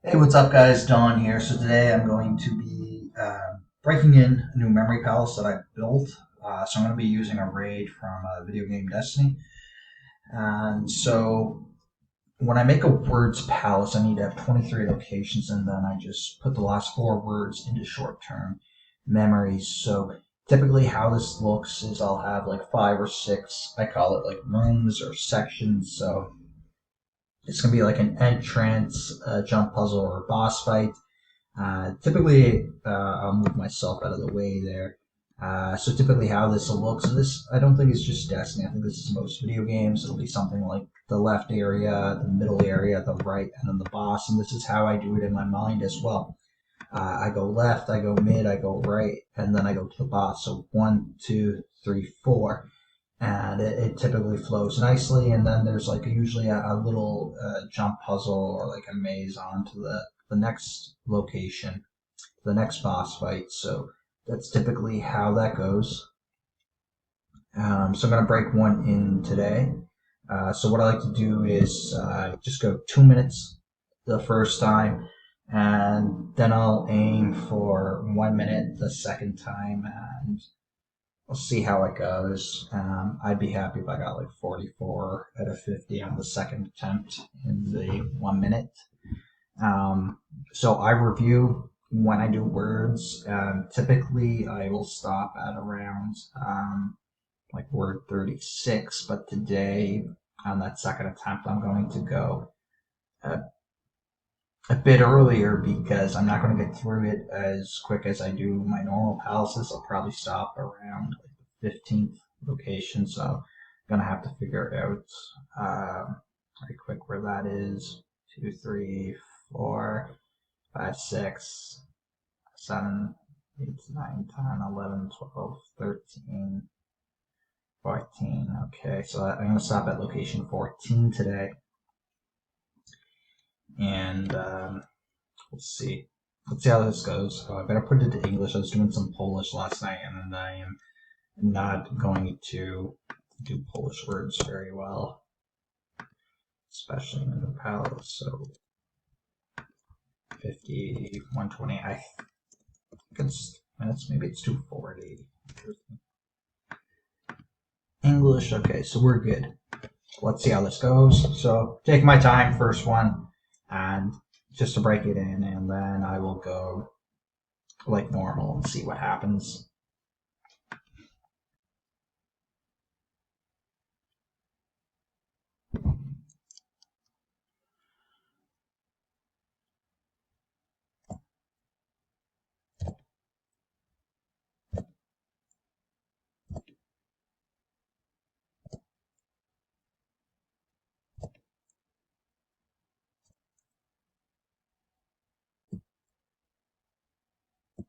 Hey, what's up, guys? Don here. So today I'm going to be breaking in a new memory palace that I built. So I'm going to be using a raid from video game Destiny. And so when I make a words palace, I need to have 23 locations, and then I just put the last four words into short-term memories. So typically, how this looks is I'll have like five or six. I call it like rooms or sections. So it's going to be like an entrance, a jump puzzle, or a boss fight. Typically, I'll move myself out of the way there. So typically how this will look, so this, I don't think it's just Destiny. I think this is most video games. It'll be something like the left area, the middle area, the right, and then the boss. And this is how I do it in my mind as well. I go left, I go mid, I go right, and then I go to the boss. So one, two, three, four. And it typically flows nicely. And then there's like usually a little jump puzzle or like a maze onto the next location, the next boss fight. So that's typically how that goes. So I'm going to break one in today. So what I like to do is just go 2 minutes the first time, and then I'll aim for 1 minute the second time, and we'll see how it goes. I'd be happy if I got like 44 out of 50 on the second attempt in the 1 minute. So I review when I do words. Typically, I will stop at around like word 36, but today on that second attempt, I'm going to go a, a bit earlier because I'm not going to get through it as quick as I do my normal palaces. I'll probably stop around like the 15th location, so I'm going to have to figure it out very quick where that is. 2, 3, 4, 5, 6, 7, 8, 9, 10, 11, 12, 13, 14. Okay, so I'm going to stop at location 14 today. And we'll see. Let's see how this goes. I better put it to English. I was doing some Polish last night, and I am not going to do Polish words very well, especially in the palace. So 50, 120. I think it's minutes. Maybe it's 240. English. Okay, so we're good. Let's see how this goes. So take my time, first one, and just to break it in, and then I will go like normal and see what happens.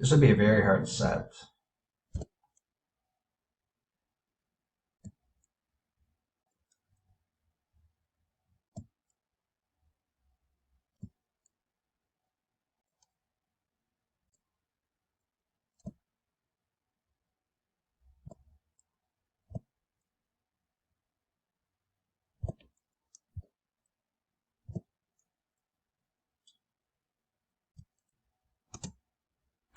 This would be a very hard set.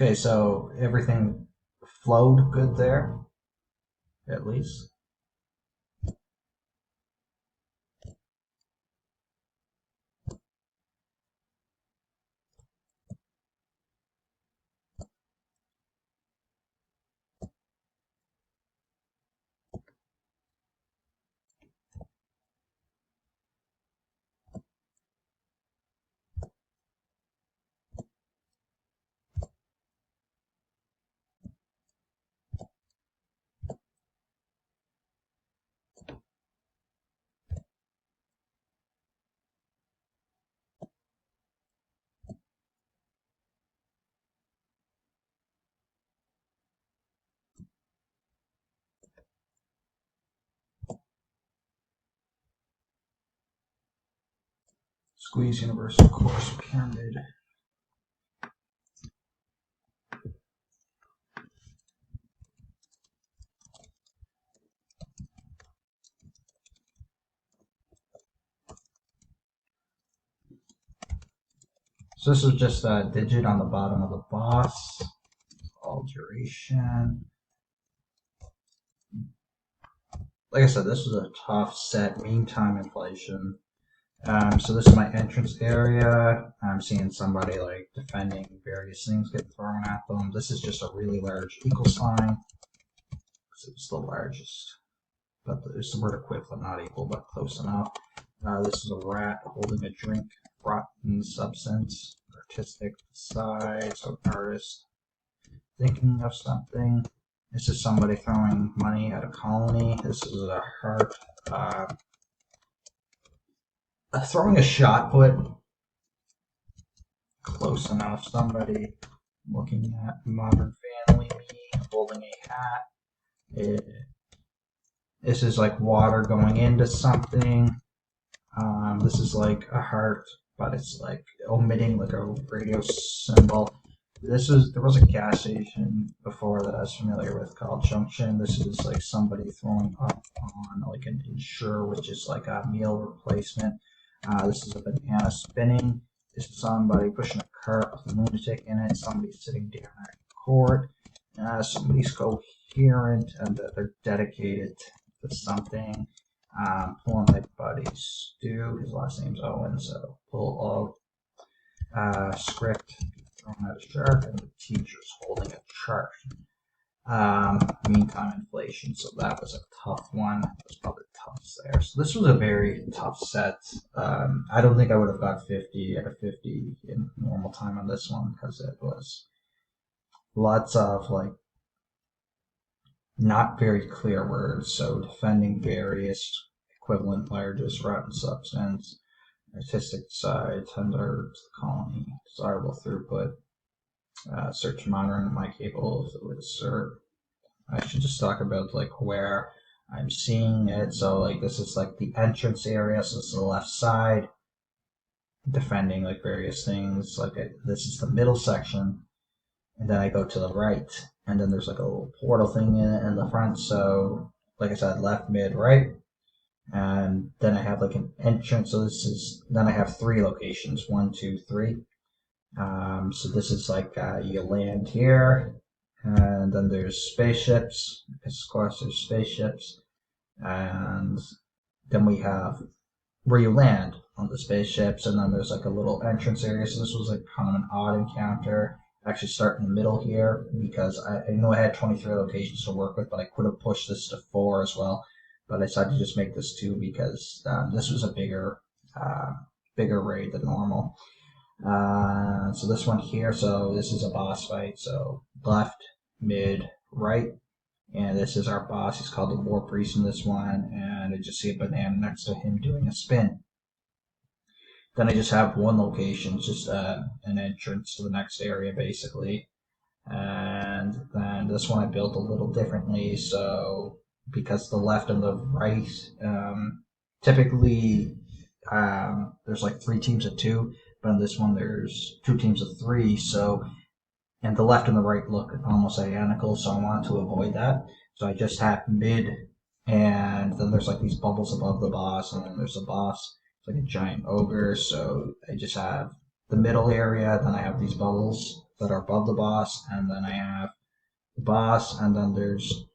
Okay, so everything flowed good there, at least. Squeeze Universal Course Pyramid. So this is just a digit on the bottom of the boss. All duration. Like I said, this was a tough set. Mean time inflation. So this is my entrance area. I'm seeing somebody like defending various things get thrown at them. This is just a really large equal sign. It's the largest, but there's the word equivalent, not equal, but close enough. This is a rat holding a drink, rotten substance, artistic side, so an artist thinking of something. This is somebody throwing money at a colony. This is a heart. Throwing a shot put, close enough. Somebody looking at Modern Family, me holding a hat. This is like water going into something. This is like a heart, but it's like omitting like a radio symbol. There was a gas station before that I was familiar with called Junction. This is like somebody throwing up on like an Ensure, which is like a meal replacement. This is a banana spinning. This is somebody pushing a cart with a lunatic in it. Somebody sitting down at court. Somebody's coherent and they're dedicated to something. Pulling my buddy Stu. His last name's Owen, so pull of script thrown at a shark, and the teacher's holding a chart. Meantime inflation, so that was a tough one. It was probably tough there. So this was a very tough set. I don't think I would have got 50 out of 50 in normal time on this one because it was lots of like not very clear words. So defending various equivalent largest rotten substance, artistic side, tender to the colony, desirable throughput, search monitoring my cable with assert. I should just talk about like where I'm seeing it. So like this is like the entrance area, so this is the left side, defending like various things. Like this is the middle section, and then I go to the right, and then there's like a little portal thing in the front. So like I said, left, mid, right, and then I have like an entrance. So then I have 3 locations, 1, 2, 3. So this is like you land here, and then there's spaceships, because of course there's spaceships, and then we have where you land on the spaceships, and then there's like a little entrance area. So this was like kind of an odd encounter. Actually start in the middle here because I know I had 23 locations to work with, but I could have pushed this to 4 as well. But I decided to just make this 2 because this was a bigger raid than normal. So this one here, so this is a boss fight. So left, mid, right, and this is our boss. He's called the War Priest in this one, and I just see a banana next to him doing a spin. Then I just have one location, just an entrance to the next area, basically. And then this one I built a little differently, so because the left and the right, typically there's like 3 teams of 2, but in this one there's 2 teams of 3. So, and the left and the right look almost identical, so I wanted to avoid that. So I just have mid, and then there's like these bubbles above the boss, and then there's a boss. It's like a giant ogre. So I just have the middle area, then I have these bubbles that are above the boss, and then I have the boss, and then there's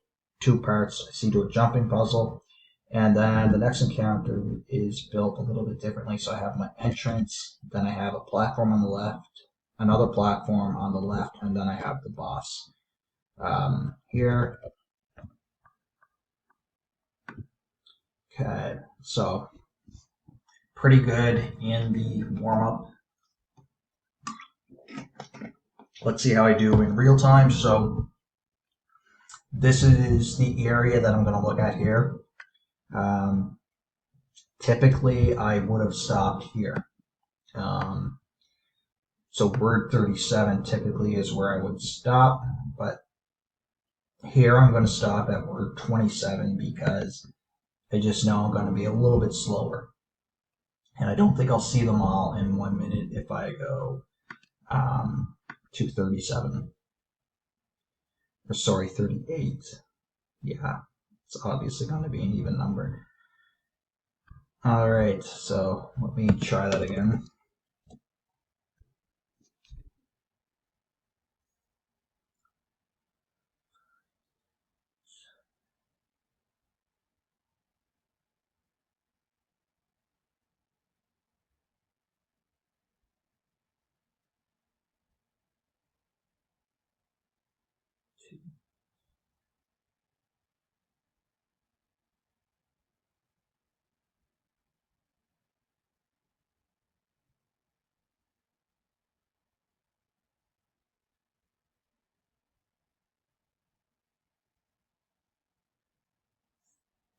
2 parts. I see to a jumping puzzle. And then the next encounter is built a little bit differently. So I have my entrance, then I have a platform on the left, another platform on the left, and then I have the boss here. Okay, so pretty good in the warm-up. Let's see how I do in real time. So this is the area that I'm going to look at here. Typically, I would have stopped here. So word 37 typically is where I would stop, but here I'm going to stop at word 27 because I just know I'm going to be a little bit slower. And I don't think I'll see them all in 1 minute if I go to 37. Or sorry, 38. Yeah, it's obviously going to be an even number. All right, so let me try that again.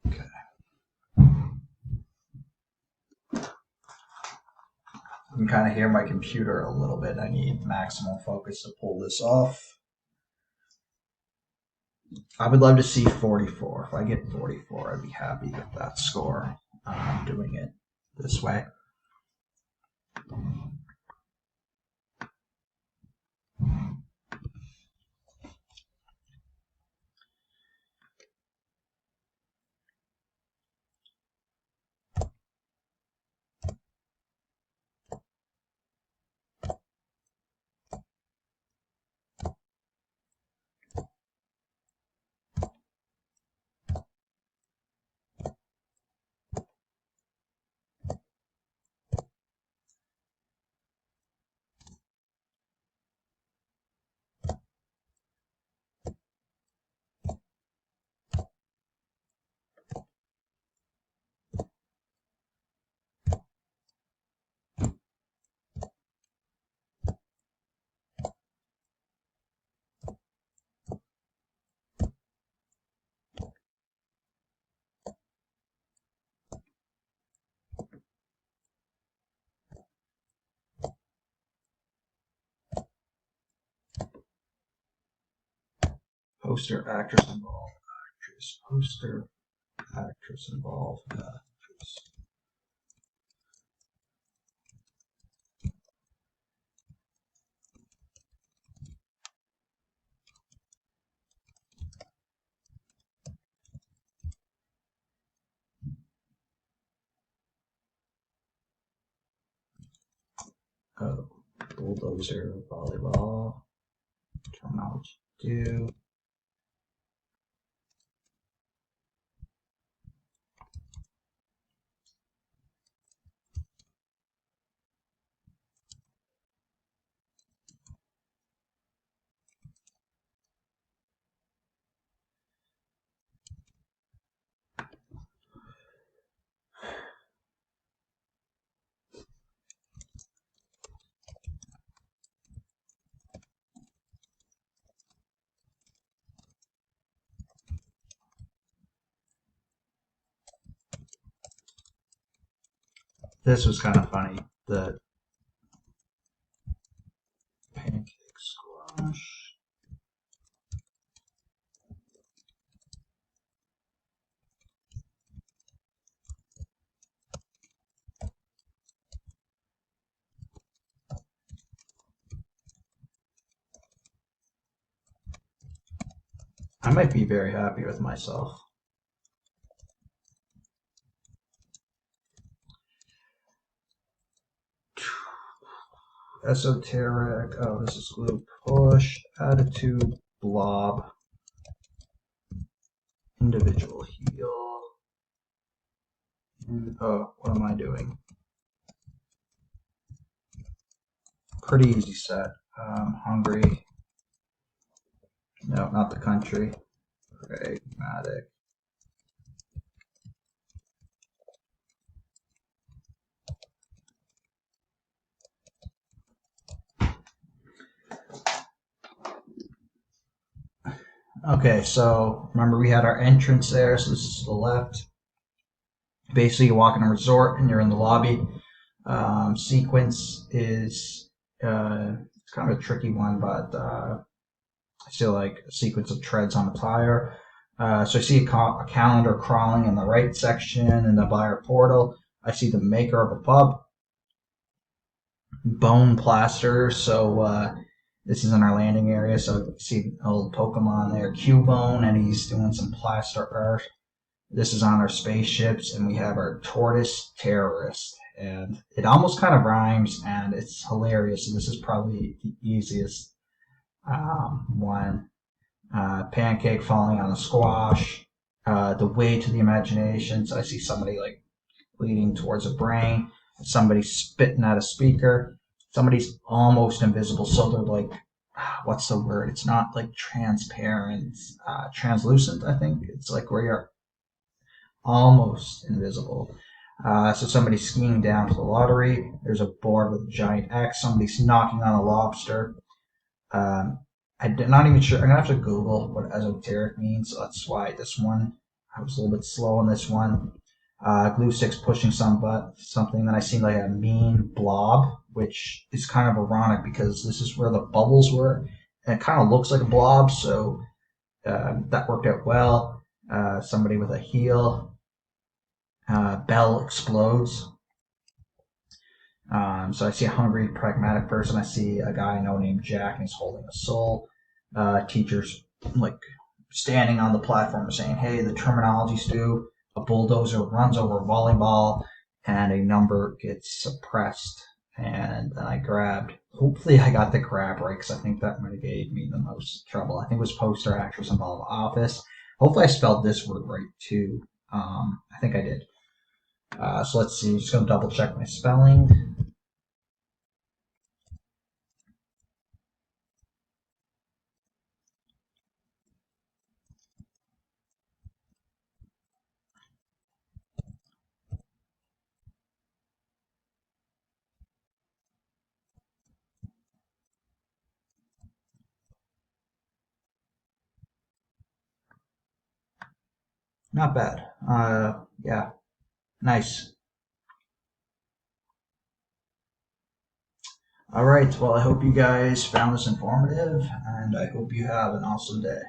Okay. You can kind of hear my computer a little bit. I need maximum focus to pull this off. I would love to see 44. If I get 44, I'd be happy with that score. Doing it this way. Poster, actress involved, actress. Poster, actress involved, actress. Oh, bulldozer, volleyball. Terminology. Do. This was kind of funny. The pancake squash. I might be very happy with myself. Esoteric. Oh, this is glue. Push. Attitude. Blob. Individual heal. And, oh, what am I doing? Pretty easy set. Hungry. No, not the country. Pragmatic. Okay, so remember we had our entrance there, so this is to the left. Basically, you walk in a resort and you're in the lobby. Sequence is it's kind of a tricky one, but I feel like a sequence of treads on a tire. So I see a calendar crawling in the right section in the buyer portal. I see the maker of a pub. Bone plaster, so this is in our landing area, so you see a little Pokemon there, Cubone, and he's doing some plaster art. This is on our spaceships, and we have our tortoise terrorist. And it almost kind of rhymes, and it's hilarious. And this is probably the easiest one. Pancake falling on a squash. The way to the imagination. So I see somebody like leading towards a brain. Somebody spitting at a speaker. Somebody's almost invisible, so they're like what's the word? It's not like transparent, translucent. I think it's like where you're almost invisible. So somebody's skiing down to the lottery. There's a board with a giant X. Somebody's knocking on a lobster. Um, I'm not even sure. I'm gonna have to Google what esoteric means. So that's why this one I was a little bit slow on this one. Glue sticks pushing something. Then I seen like a mean blob, which is kind of ironic because this is where the bubbles were, and it kind of looks like a blob. So that worked out well. Somebody with a heel. Bell explodes. So I see a hungry, pragmatic person. I see a guy I know named Jack, and he's holding a soul. Teachers like standing on the platform saying, "Hey, the terminology, Stu." A bulldozer runs over a volleyball, and a number gets suppressed. And then I grabbed. Hopefully, I got the grab right because I think that might have gave me the most trouble. I think it was poster, actress, involved, office. Hopefully, I spelled this word right too. I think I did. So let's see. Just gonna double check my spelling. Not bad. Yeah, nice. All right. Well, I hope you guys found this informative, and I hope you have an awesome day.